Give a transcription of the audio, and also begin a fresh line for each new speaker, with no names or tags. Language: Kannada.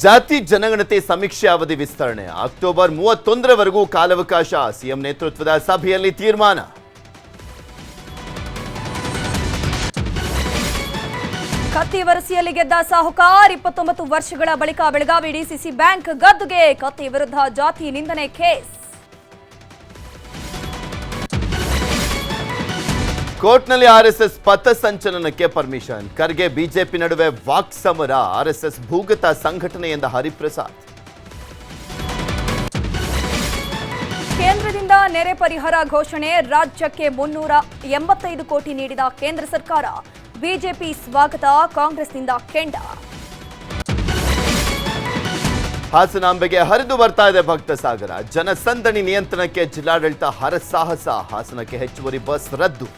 ಜಾತಿ ಜನಗಣತಿ ಸಮೀಕ್ಷೆ ಅವಧಿ ವಿಸ್ತರಣೆ ಅಕ್ಟೋಬರ್ 31ರವರೆಗೂ ಕಾಲಾವಕಾಶ ಸಿಎಂ ನೇತೃತ್ವದ ಸಭೆಯಲ್ಲಿ ತೀರ್ಮಾನ.
ಕತ್ತಿ ವರಸಿಯಲ್ಲಿ ಗೆದ್ದ ಸಾಹುಕಾರ್ 29 ವರ್ಷಗಳ ಬಳಿಕ ಬೆಳಗಾವಿ ಡಿಸಿಸಿ ಬ್ಯಾಂಕ್ ಗದ್ದುಗೆ. ಕತ್ತಿ ವಿರುದ್ಧ ಜಾತಿ ನಿಂದನೆ ಕೇಸ್.
ಕೋರ್ಟ್ನಲ್ಲಿ ಆರ್ಎಸ್ಎಸ್ ಪಥಸಂಚಲನಕ್ಕೆ ಪರ್ಮಿಷನ್. ಖರ್ಗೆ ಬಿಜೆಪಿ ನಡುವೆ ವಾಕ್ಸಮರ. ಆರ್ಎಸ್ಎಸ್ ಭೂಗತ ಸಂಘಟನೆ ಎಂದ ಹರಿಪ್ರಸಾದ್.
ಕೇಂದ್ರದಿಂದ ನೆರೆ ಪರಿಹಾರ ಘೋಷಣೆ. ರಾಜ್ಯಕ್ಕೆ 385 ಕೋಟಿ ನೀಡಿದ ಕೇಂದ್ರ ಸರ್ಕಾರ. ಬಿಜೆಪಿ ಸ್ವಾಗತ, ಕಾಂಗ್ರೆಸ್ನಿಂದ ಕೆಂಡ.
ಹಾಸನಾಂಬೆಗೆ ಹರಿದು ಬರ್ತಾ ಇದೆ ಭಕ್ತ ಸಾಗರ. ಜನಸಂದಣಿ ನಿಯಂತ್ರಣಕ್ಕೆ ಜಿಲ್ಲಾಡಳಿತ ಹರಸಾಹಸ. ಹಾಸನಕ್ಕೆ ಹೆಚ್ಚುವರಿ ಬಸ್ ರದ್ದು.